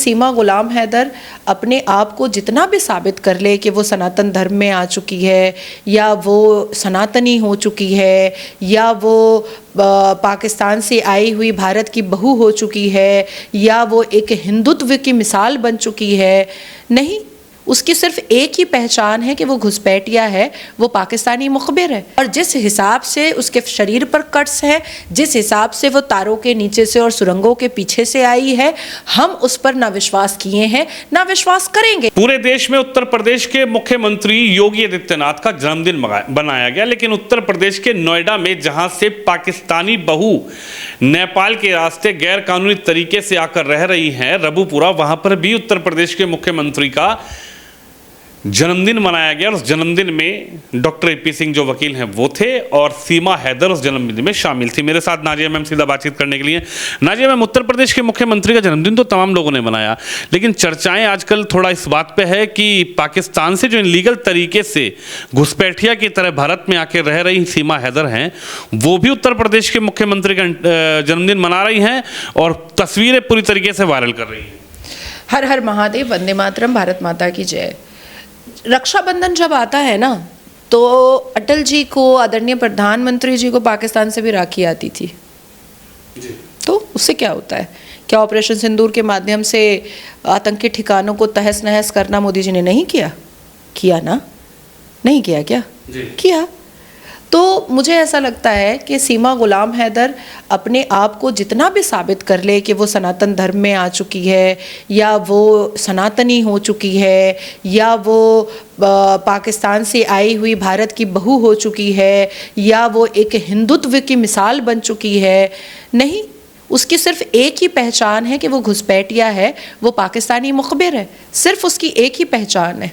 सीमा गुलाम हैदर अपने आप को जितना भी साबित कर ले कि वो सनातन धर्म में आ चुकी है या वो सनातनी हो चुकी है या वो पाकिस्तान से आई हुई भारत की बहू हो चुकी है या वो एक हिंदुत्व की मिसाल बन चुकी है, नहीं, उसकी सिर्फ एक ही पहचान है कि वो घुसपैठिया है, वो पाकिस्तानी मुखबिर है। और जिस हिसाब से उसके शरीर पर कट्स हैं, जिस हिसाब से वो तारों के नीचे से और सुरंगों के पीछे से आई है, हम उस पर ना विश्वास किए हैं ना विश्वास करेंगे। पूरे देश में उत्तर प्रदेश के मुख्यमंत्री योगी आदित्यनाथ का जन्मदिन बनाया गया, लेकिन उत्तर प्रदेश के नोएडा में जहां से पाकिस्तानी बहू नेपाल के रास्ते गैर कानूनी तरीके से आकर रह रही हैं रबुपुरा, वहां पर भी उत्तर प्रदेश के मुख्यमंत्री का जन्मदिन मनाया गया। और उस जन्मदिन में डॉक्टर ए.पी. सिंह जो वकील हैं वो थे और सीमा हैदर उस जन्मदिन में शामिल थी। मेरे साथ नाजिया मैम सीधा बातचीत करने के लिए। नाजिया मैम, उत्तर प्रदेश के मुख्यमंत्री का जन्मदिन तो तमाम लोगों ने मनाया, लेकिन चर्चाएं आजकल थोड़ा इस बात पे है कि पाकिस्तान से जो इनलीगल तरीके से घुसपैठिया की तरह भारत में आके रह रही सीमा हैदर हैं, वो भी उत्तर प्रदेश के मुख्यमंत्री का जन्मदिन मना रही हैं और तस्वीरें पूरी तरीके से वायरल कर रही हैं। हर हर महादेव, वंदे मातरम, भारत माता की जय। रक्षाबंधन जब आता है ना, तो अटल जी को, आदरणीय प्रधानमंत्री जी को पाकिस्तान से भी राखी आती थी जी। तो उससे क्या होता है? क्या ऑपरेशन सिंदूर के माध्यम से आतंकी ठिकानों को तहस नहस करना मोदी जी ने नहीं किया? किया ना? नहीं किया क्या जी? किया। तो मुझे ऐसा लगता है कि सीमा गुलाम हैदर अपने आप को जितना भी साबित कर ले कि वो सनातन धर्म में आ चुकी है या वो सनातनी हो चुकी है या वो पाकिस्तान से आई हुई भारत की बहू हो चुकी है या वो एक हिंदुत्व की मिसाल बन चुकी है, नहीं, उसकी सिर्फ एक ही पहचान है कि वो घुसपैठिया है, वो पाकिस्तानी मुखबिर है। सिर्फ उसकी एक ही पहचान है,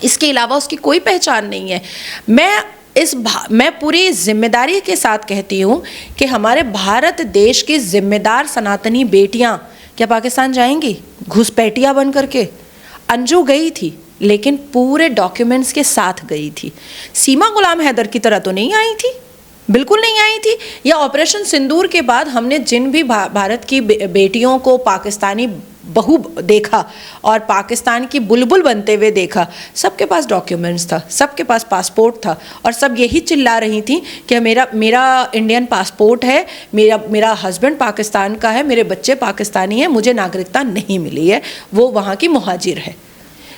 इसके अलावा उसकी कोई पहचान नहीं है। मैं पूरी जिम्मेदारी के साथ कहती हूँ कि हमारे भारत देश की जिम्मेदार सनातनी बेटियाँ क्या पाकिस्तान जाएंगी घुसपैठिया बन करके? अंजू गई थी, लेकिन पूरे डॉक्यूमेंट्स के साथ गई थी। सीमा गुलाम हैदर की तरह तो नहीं आई थी, बिल्कुल नहीं आई थी। या ऑपरेशन सिंदूर के बाद हमने जिन भी भारत की बेटियों को पाकिस्तानी बहू देखा और पाकिस्तान की बुलबुल बनते हुए देखा, सबके पास डॉक्यूमेंट्स था, सबके पास पासपोर्ट था और सब यही चिल्ला रही थी कि मेरा इंडियन पासपोर्ट है, मेरा हस्बैंड पाकिस्तान का है, मेरे बच्चे पाकिस्तानी हैं, मुझे नागरिकता नहीं मिली है, वो वहाँ की मुहाजिर है।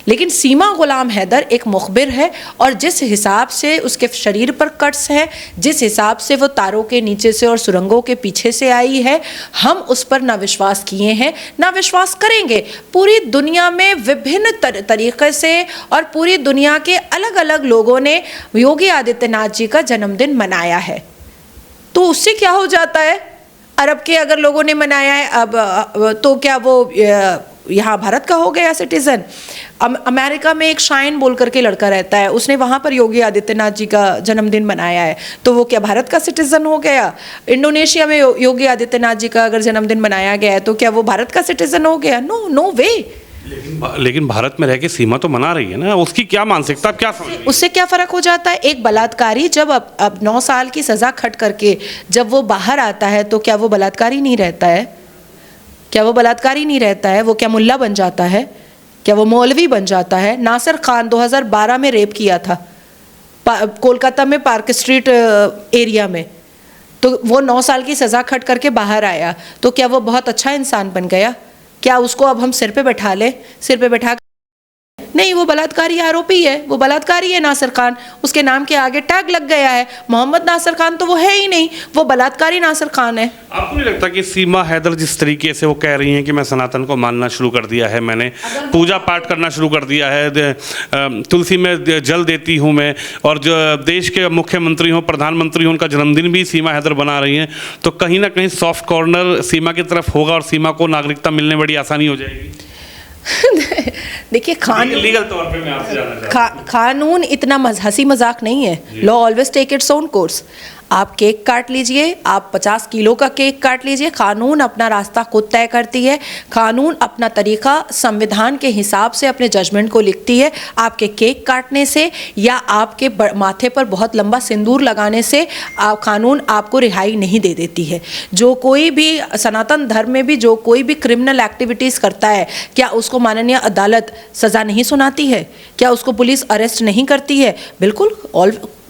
लेकिन सीमा गुलाम हैदर एक मुखबिर है और जिस हिसाब से उसके शरीर पर कट्स हैं, जिस हिसाब से वो तारों के नीचे से और सुरंगों के पीछे से आई है, हम उस पर ना विश्वास किए हैं ना विश्वास करेंगे। पूरी दुनिया में विभिन्न तरीक़े से और पूरी दुनिया के अलग अलग लोगों ने योगी आदित्यनाथ जी का जन्मदिन मनाया है, तो उससे क्या हो जाता है? अरब के अगर लोगों ने मनाया है अब तो क्या वो यहाँ भारत का हो गया सिटीजन? अमेरिका में एक शाइन बोल करके लड़का रहता है, उसने वहाँ पर योगी आदित्यनाथ जी का जन्मदिन मनाया है, तो वो क्या भारत का सिटीजन हो गया? इंडोनेशिया में योगी आदित्यनाथ जी का अगर जन्मदिन मनाया गया है तो क्या वो भारत का सिटीजन हो गया? नो, नो वे। लेकिन भारत में रह के सीमा तो मना रही है ना, उसकी क्या मानसिकता, क्या समझ? उससे क्या फ़र्क हो जाता है? एक बलात्कारी जब अब 9 साल की सज़ा खट करके जब वो बाहर आता है तो क्या वो बलात्कारी नहीं रहता है? क्या वो बलात्कारी नहीं रहता है? वो क्या मुल्ला बन जाता है? क्या वो मौलवी बन जाता है? नासिर खान 2012 में रेप किया था कोलकाता में पार्क स्ट्रीट एरिया में, तो वो 9 साल की सज़ा खट करके बाहर आया, तो क्या वो बहुत अच्छा इंसान बन गया? क्या उसको अब हम सिर पे बैठा लें? सिर पे बैठा नहीं, वो बलात्कारी आरोपी है, वो बलात्कारी है नासिर खान, उसके नाम के आगे टैग लग गया है। मोहम्मद नासिर खान तो वो है ही नहीं, वो बलात्कारी नासिर खान है। आपको नहीं लगता कि सीमा हैदर जिस तरीके से वो कह रही हैं कि मैं सनातन को मानना शुरू कर दिया है, मैंने पूजा पाठ करना शुरू कर दिया है, तुलसी में जल देती हूँ मैं, और जो देश के मुख्यमंत्री हों, प्रधानमंत्री हों, उनका जन्मदिन भी सीमा हैदर बना रही हैं, तो कहीं ना कहीं सॉफ्ट कॉर्नर सीमा की तरफ होगा और सीमा को नागरिकता मिलने बड़ी आसानी हो जाएगी? देखिए, लीगल तौर पे मैं आपसे जानना चाहता हूं। कानून इतना हंसी मजाक नहीं है। Law always take its own course. आप केक काट लीजिए, आप 50 किलो का केक काट लीजिए, कानून अपना रास्ता खुद तय करती है, कानून अपना तरीका संविधान के हिसाब से अपने जजमेंट को लिखती है। आपके केक काटने से या आपके माथे पर बहुत लंबा सिंदूर लगाने से कानून आपको रिहाई नहीं दे देती है। जो कोई भी सनातन धर्म में भी जो कोई भी क्रिमिनल एक्टिविटीज़ करता है, क्या उसको माननीय अदालत सज़ा नहीं सुनाती है? क्या उसको पुलिस अरेस्ट नहीं करती है? बिल्कुल,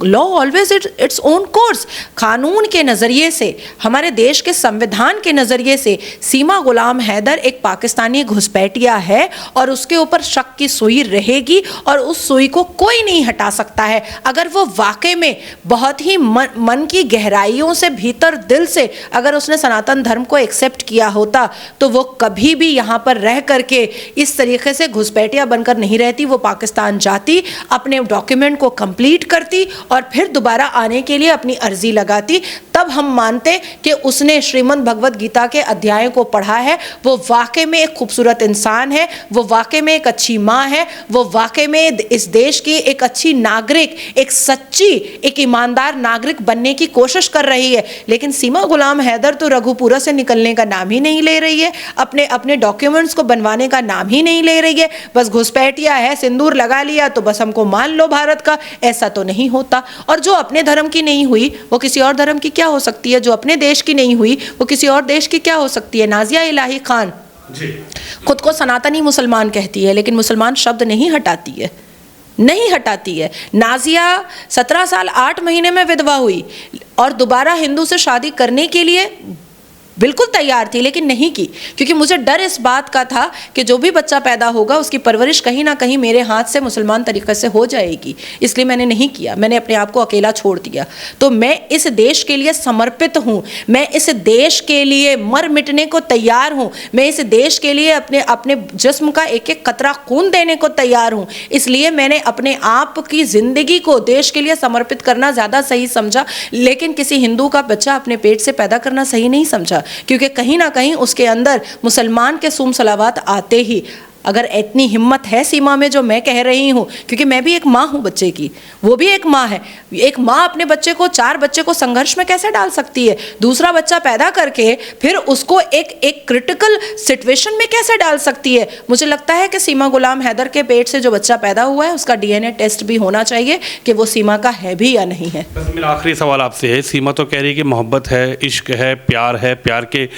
law always it's own course. कानून के नज़रिए से, हमारे देश के संविधान के नज़रिए से सीमा गुलाम हैदर एक पाकिस्तानी घुसपैठिया है और उसके ऊपर शक की सुई रहेगी और उस सुई को कोई नहीं हटा सकता है। अगर वो वाकई में बहुत ही मन की गहराइयों से, भीतर दिल से अगर उसने सनातन धर्म को एक्सेप्ट किया होता तो वो कभी भी यहाँ पर रह करके इस तरीके से घुसपैठिया बनकर नहीं रहती। वो पाकिस्तान जाती, अपने डॉक्यूमेंट को कंप्लीट करती और फिर दोबारा आने के लिए अपनी अर्जी लगाती। तब हम मानते कि उसने श्रीमद् भगवत गीता के अध्याय को पढ़ा है, वो वाकई में एक खूबसूरत इंसान है, वो वाकई में एक अच्छी माँ है, वो वाकई में इस देश की एक अच्छी नागरिक, एक सच्ची, एक ईमानदार नागरिक बनने की कोशिश कर रही है। लेकिन सीमा गुलाम हैदर तो रघुपुरा से निकलने का नाम ही नहीं ले रही है, अपने अपने डॉक्यूमेंट्स को बनवाने का नाम ही नहीं ले रही है। बस घुसपैठिया है, सिंदूर लगा लिया तो बस हमको मान लो भारत का। ऐसा तो नहीं होता। और जो अपने धर्म की नहीं हुई वो किसी और धर्म की क्या हो सकती है? जो अपने देश की नहीं हुई वो किसी और देश की क्या हो सकती है? नाजिया इलाही खान खुद को सनातनी मुसलमान कहती है, लेकिन मुसलमान शब्द नहीं हटाती है, नहीं हटाती है। नाजिया 17 साल 8 महीने में विधवा हुई और दोबारा हिंदू से शादी करने के लिए बिल्कुल तैयार थी, लेकिन नहीं की, क्योंकि मुझे डर इस बात का था कि जो भी बच्चा पैदा होगा उसकी परवरिश कहीं ना कहीं मेरे हाथ से मुसलमान तरीके से हो जाएगी। इसलिए मैंने नहीं किया, मैंने अपने आप को अकेला छोड़ दिया। तो मैं इस देश के लिए समर्पित हूँ, मैं इस देश के लिए मर मिटने को तैयार हूँ, मैं इस देश के लिए अपने अपने जिस्म का एक एक कतरा खून देने को तैयार हूँ। इसलिए मैंने अपने आप की ज़िंदगी को देश के लिए समर्पित करना ज़्यादा सही समझा, लेकिन किसी हिंदू का बच्चा अपने पेट से पैदा करना सही नहीं समझा, क्योंकि कहीं ना कहीं उसके अंदर मुसलमान के सूम सलावात आते ही। अगर इतनी हिम्मत है सीमा में जो मैं कह रही हूँ, क्योंकि मैं भी एक माँ हूँ बच्चे की, वो भी एक माँ है। एक माँ अपने बच्चे को, 4 बच्चे को संघर्ष में कैसे डाल सकती है? दूसरा बच्चा पैदा करके फिर उसको एक क्रिटिकल सिचुएशन में कैसे डाल सकती है? मुझे लगता है कि सीमा गुलाम हैदर के पेट से जो बच्चा पैदा हुआ है उसका DNA टेस्ट भी होना चाहिए कि वो सीमा का है भी या नहीं है। बस मेरा आखिरी सवाल आपसे है, सीमा तो कह रही है कि मोहब्बत है, इश्क है, प्यार के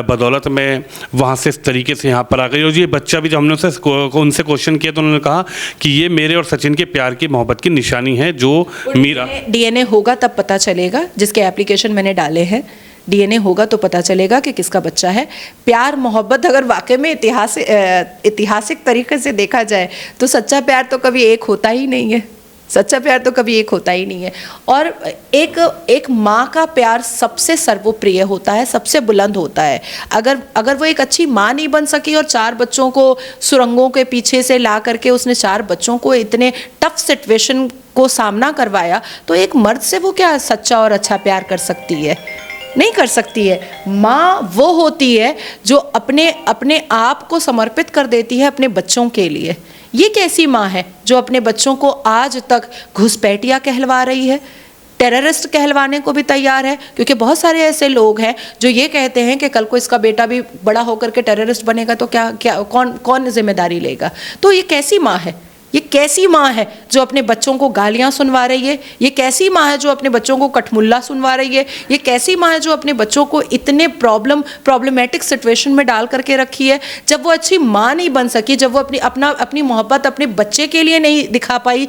बदौलत में वहाँ से इस तरीके से यहाँ पर आ गई। और ये बच्चा भी, जब हमने उनसे क्वेश्चन किया तो उन्होंने कहा कि ये मेरे और सचिन के प्यार की, मोहब्बत की निशानी है, जो मीरा। DNA होगा तब पता चलेगा, जिसके एप्लीकेशन मैंने डाले हैं DNA होगा तो पता चलेगा कि किसका बच्चा है। प्यार मोहब्बत अगर वाकई में ऐतिहासिक तरीके से देखा जाए तो सच्चा प्यार तो कभी एक होता ही नहीं है, सच्चा प्यार तो कभी एक होता ही नहीं है। और एक माँ का प्यार सबसे सर्वप्रिय होता है, सबसे बुलंद होता है। अगर वो एक अच्छी माँ नहीं बन सकी और 4 बच्चों को सुरंगों के पीछे से ला करके उसने 4 बच्चों को इतने टफ सिचुएशन को सामना करवाया, तो एक मर्द से वो क्या सच्चा और अच्छा प्यार कर सकती है? नहीं कर सकती है। माँ वो होती है जो अपने आप को समर्पित कर देती है अपने बच्चों के लिए। ये कैसी माँ है जो अपने बच्चों को आज तक घुसपैठिया कहलवा रही है, टेररिस्ट कहलवाने को भी तैयार है? क्योंकि बहुत सारे ऐसे लोग हैं जो ये कहते हैं कि कल को इसका बेटा भी बड़ा होकर के टेररिस्ट बनेगा तो क्या कौन जिम्मेदारी लेगा? तो ये कैसी माँ है? ये कैसी माँ है जो अपने बच्चों को गालियाँ सुनवा रही है? ये कैसी माँ है जो अपने बच्चों को कठमुल्ला सुनवा रही है? ये कैसी माँ है जो अपने बच्चों को इतने प्रॉब्लमेटिक सिचुएशन में डाल करके रखी है? जब वो अच्छी माँ नहीं बन सकी, जब वो अपनी मोहब्बत अपने बच्चे के लिए नहीं दिखा पाई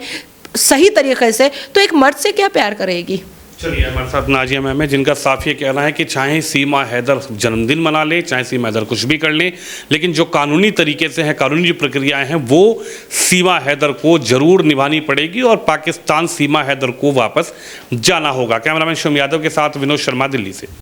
सही तरीके से, तो एक मर्द से क्या प्यार करेगी? चलिए, हमारे साथ नाजिया मैम है, जिनका साफ ये कहना है कि चाहे सीमा हैदर जन्मदिन मना ले, चाहे सीमा हैदर कुछ भी कर ले, लेकिन जो कानूनी तरीके से है, कानूनी जो प्रक्रियाएं हैं, वो सीमा हैदर को जरूर निभानी पड़ेगी और पाकिस्तान सीमा हैदर को वापस जाना होगा। कैमरामैन शुम यादव के साथ विनोद शर्मा, दिल्ली से।